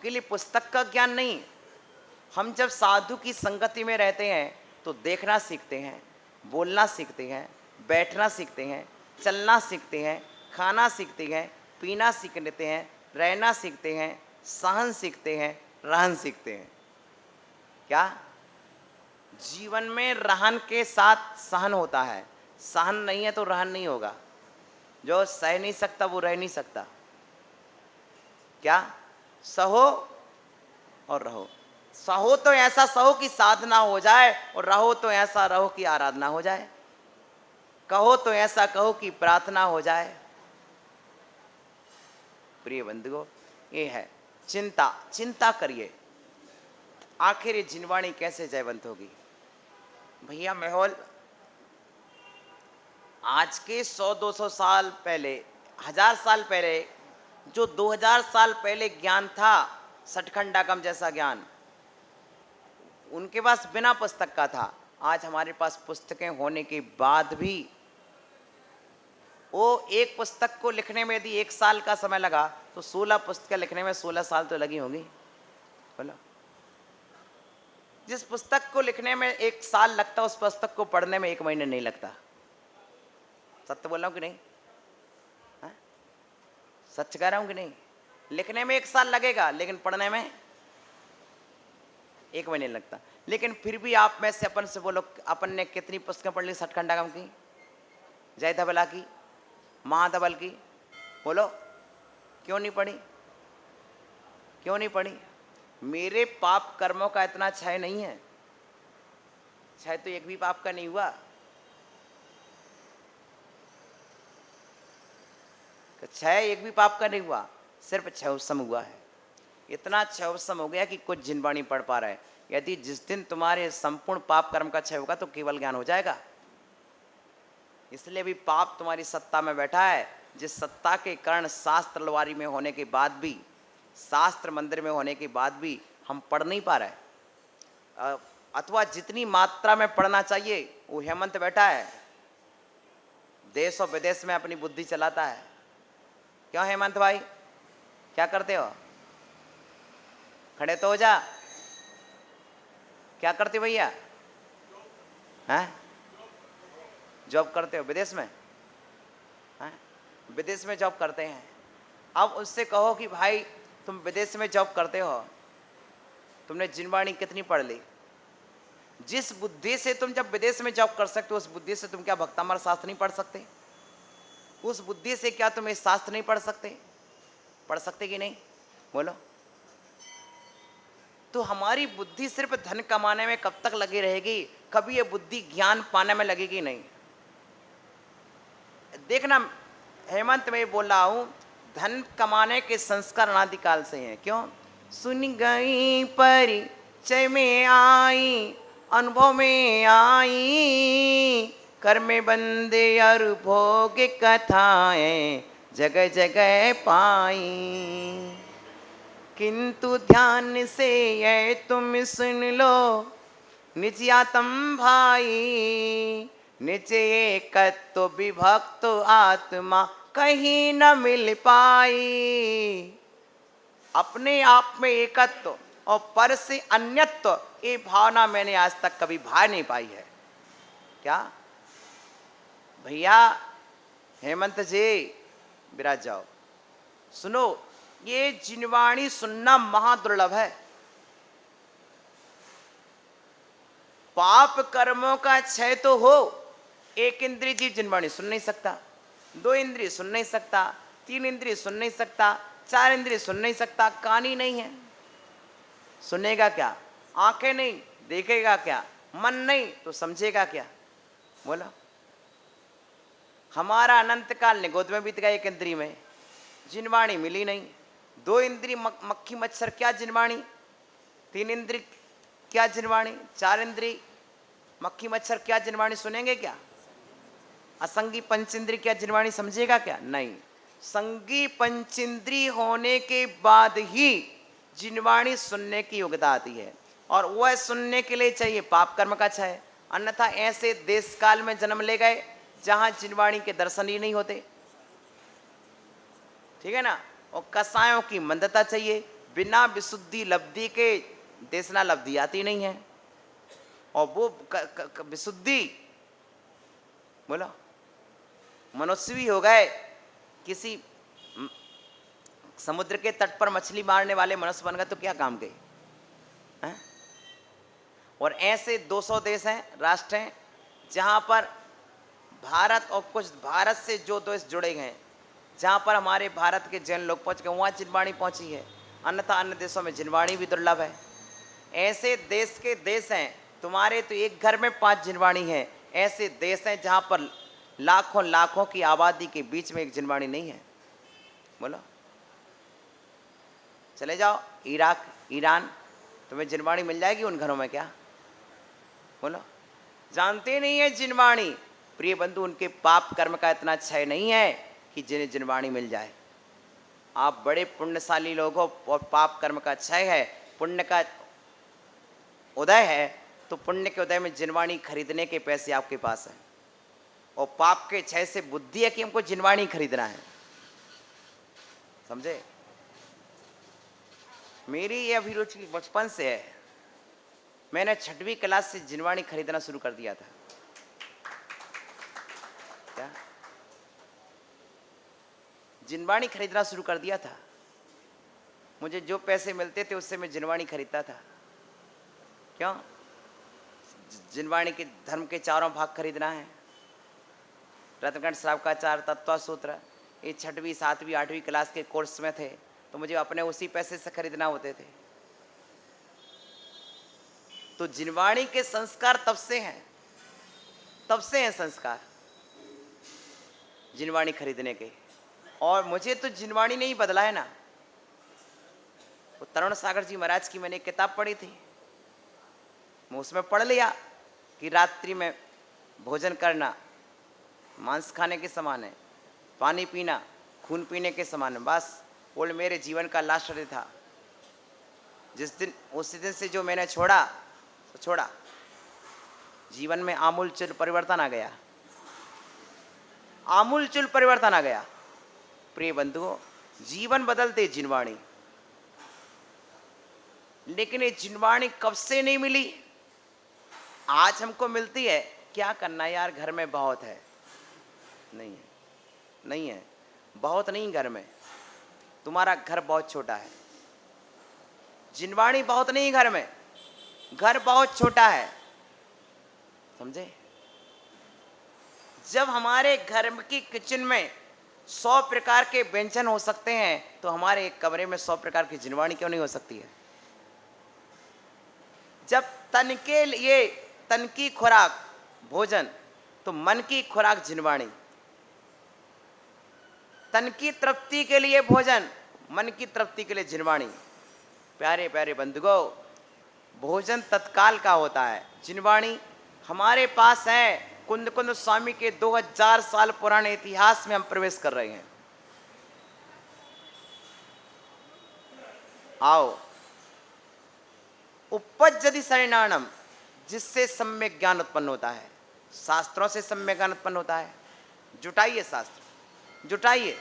हमके लिए पुस्तक का ज्ञान नहीं। हम जब साधु की संगति में रहते हैं तो देखना सीखते हैं, बोलना सीखते हैं, बैठना सीखते हैं, चलना सीखते हैं, खाना सीखते हैं, पीना सीख लेते हैं, रहना सीखते हैं, सहन सीखते हैं, रहन सीखते हैं। क्या जीवन में रहन के साथ सहन होता है, सहन नहीं है तो रहन नहीं होगा। जो सह नहीं सकता वो रह नहीं सकता। क्या सहो और रहो। सहो तो ऐसा सहो कि साधना हो जाए, और रहो तो ऐसा रहो कि आराधना हो जाए। कहो तो ऐसा कहो कि प्रार्थना हो जाए। प्रिय बंधुओं, ये है चिंता। चिंता करिए आखिर ये जिनवाणी कैसे जयवंत होगी। भैया माहौल आज के 100-200 साल पहले, 1000 साल पहले, जो 2000 साल पहले ज्ञान था, सठखंडागम जैसा ज्ञान उनके पास बिना पुस्तक का था। आज हमारे पास पुस्तकें होने के बाद भी, वो एक पुस्तक को लिखने में यदि 1 साल का समय लगा तो 16 पुस्तकें लिखने में 16 साल तो लगी होंगी। बोलो, जिस पुस्तक को लिखने में 1 साल लगता उस पुस्तक को पढ़ने में 1 महीने नहीं लगता। सत्य बोल रहा हूं कि नहीं? हा? सच कह रहा हूं कि नहीं? लिखने में 1 साल लगेगा लेकिन पढ़ने में 1 महीने लगता। लेकिन फिर भी आप में से अपन से बोलो, अपन ने कितनी पुस्तकें पढ़ ली सठखंडागम की, जय धबला की, महाधबल की? बोलो, क्यों नहीं पढ़ी? क्यों नहीं पढ़ी? मेरे पाप कर्मों का इतना क्षय नहीं है। क्षय तो एक भी पाप का नहीं हुआ। क्षय एक भी पाप का नहीं हुआ, सिर्फ क्षयवसम हुआ है। इतना क्षयवसम हो गया कि कुछ जिनवाणी पढ़ पा रहे। यदि जिस दिन तुम्हारे संपूर्ण पाप कर्म का क्षय होगा तो केवल ज्ञान हो जाएगा। इसलिए भी पाप तुम्हारी सत्ता में बैठा है, जिस सत्ता के कारण शास्त्र तलवारी में होने के बाद भी, शास्त्र मंदिर में होने के बाद भी हम पढ़ नहीं पा रहे। अथवा जितनी मात्रा में पढ़ना चाहिए वो हेमंत बैठा है, देश और विदेश में अपनी बुद्धि चलाता है। क्यों हेमंत भाई, क्या करते हो? खड़े तो हो जा। क्या करते हो भैया? हैं? जॉब करते हो विदेश में? हैं? विदेश में जॉब करते हैं। अब उससे कहो कि भाई तुम विदेश में जॉब करते हो, तुमने जिनवाणी कितनी पढ़ ली? जिस बुद्धि से तुम जब विदेश में जॉब कर सकते हो उस बुद्धि से तुम क्या भक्तामर शास्त्र नहीं पढ़ सकते? उस बुद्धि से क्या तुम इस शास्त्र नहीं पढ़ सकते? पढ़ सकते कि नहीं? बोलो। तो हमारी बुद्धि सिर्फ धन कमाने में कब तक लगी रहेगी? कभी ये बुद्धि ज्ञान पाने में लगेगी नहीं। देखना हेमंत, मैं बोल रहा हूं, धन कमाने के संस्कार अनादिकाल से हैं। क्यों? सुन गई परिचय में आई, अनुभव में आई, कर में बंदे और भोग कथाएं जगह जगह पाई। किंतु ध्यान से ये तुम सुन लो निज आत्म भाई, निज एकत्व विभक्त आत्मा कहीं न मिल पाई। अपने आप में एकत्व और पर से अन्यत्व, ये भावना मैंने आज तक कभी भा नहीं पाई है। क्या भैया हेमंत जी, विराज जाओ, सुनो। ये जिनवाणी सुनना महादुर्लभ है। पाप कर्मों का क्षय तो हो, एक इंद्रिय जीव जिनवाणी सुन नहीं सकता, 2 इंद्रिय सुन नहीं सकता, 3 इंद्रिय सुन नहीं सकता, 4 इंद्रिय सुन नहीं सकता। कान ही नहीं है, सुनेगा क्या? आंखें नहीं, देखेगा क्या? मन नहीं तो समझेगा क्या? बोलो। हमारा अनंत काल निगोद में बीत गया, एक इंद्रिय में जिनवाणी मिली नहीं। 2 इंद्रिय मक्खी मच्छर क्या जिनवाणी? 3 इंद्रिय क्या जिनवाणी? 4 इंद्रिय मक्खी मच्छर क्या जिनवाणी सुनेंगे क्या? असंगी पंचेंद्रिय क्या जिनवाणी समझेगा क्या? नहीं। संगी पंचेंद्रिय होने के बाद ही जिनवाणी सुनने की योग्यता आती है, और वह सुनने के लिए चाहिए पाप कर्म का क्षय। अन्यथा ऐसे देश काल में जन्म ले गए जहां जिनवाणी के दर्शन ही नहीं होते। ठीक है ना? और कसायों की मंदता चाहिए, बिना विशुद्धि लब्धि के देशना लब्धि आती नहीं है। और वो विशुद्धि, बोलो, मनुष्य भी हो गए, किसी समुद्र के तट पर मछली मारने वाले मनुष्य बन गए तो क्या काम के हैं? और ऐसे 200 देश हैं, राष्ट्र हैं, जहां पर भारत और कुछ भारत से जो देश जुड़े गए हैं, जहां पर हमारे भारत के जैन लोग पहुंच गए, वहां जिनवाणी पहुंची है, अन्यथा अन्य देशों में जिनवाणी भी दुर्लभ है। ऐसे देश के देश हैं, तुम्हारे तो एक घर में 5 जिनवाणी है, ऐसे देश हैं जहां पर लाखों लाखों की आबादी के बीच में एक जिनवाणी नहीं है। बोलो, चले जाओ इराक, ईरान, तुम्हें जिनवाणी मिल जाएगी उन घरों में क्या? बोलो, जानते नहीं है जिनवाणी। प्रिय बंधु, उनके पाप कर्म का इतना क्षय नहीं है कि जिन्हें जिनवाणी मिल जाए। आप बड़े पुण्यशाली लोग हो और पाप कर्म का क्षय है, पुण्य का उदय है, तो पुण्य के उदय में जिनवाणी खरीदने के पैसे आपके पास हैं, और पाप के क्षय से बुद्धि है कि हमको जिनवाणी खरीदना है। समझे? मेरी ये अभिरुचि बचपन से है। मैंने 6वीं क्लास से जिनवाणी खरीदना शुरू कर दिया था। क्या? जिनवाणी खरीदना शुरू कर दिया था। मुझे जो पैसे मिलते थे उससे मैं जिनवाणी खरीदता था। क्यों? जिनवाणी के धर्म के चारों भाग खरीदना है, रत्नखंड श्रावकाचार, तत्व सूत्र, ये 6वीं 7वीं 8वीं क्लास के कोर्स में थे, तो मुझे अपने उसी पैसे से खरीदना होते थे। तो जिनवाणी के संस्कार तब से हैं, तब से हैं संस्कार जिनवाणी खरीदने के। और मुझे तो जिनवाणी ने ही बदला है ना। वो तरुण सागर जी महाराज की मैंने एक किताब पढ़ी थी, मैं उसमें पढ़ लिया कि रात्रि में भोजन करना मांस खाने के समान है, पानी पीना खून पीने के समान है। बस वो मेरे जीवन का लास्ट डे था। जिस दिन, उसी दिन से जो मैंने छोड़ा तो छोड़ा, जीवन में आमूलचूल परिवर्तन आ गया, आमूलचूल परिवर्तन आ गया। प्रिय बंधुओं, जीवन बदलते जिनवाणी, लेकिन ये जिनवाणी कब से नहीं मिली? आज हमको मिलती है। क्या करना यार, घर में बहुत है। नहीं है, नहीं है, बहुत नहीं घर में। तुम्हारा घर बहुत छोटा है, जिनवाणी बहुत नहीं घर में, घर बहुत छोटा है। समझे? जब हमारे घर की किचन में 100 प्रकार के व्यंजन हो सकते हैं, तो हमारे एक कमरे में 100 प्रकार की जिनवाणी क्यों नहीं हो सकती है? जब तन के लिए तन की खुराक भोजन, तो मन की खुराक जिनवाणी। तन की तृप्ति के लिए भोजन, मन की तृप्ति के लिए जिनवाणी। प्यारे प्यारे बंधुओं, भोजन तत्काल का होता है, जिनवाणी हमारे पास है। कुंद कुंद स्वामी के 2000 साल पुराने इतिहास में हम प्रवेश कर रहे हैं। आओ, उपपज्जति शरणाणम, जिससे सम्यक ज्ञान उत्पन्न होता है। शास्त्रों से सम्यक ज्ञान उत्पन्न होता है। जुटाइए शास्त्र, जुटाइए।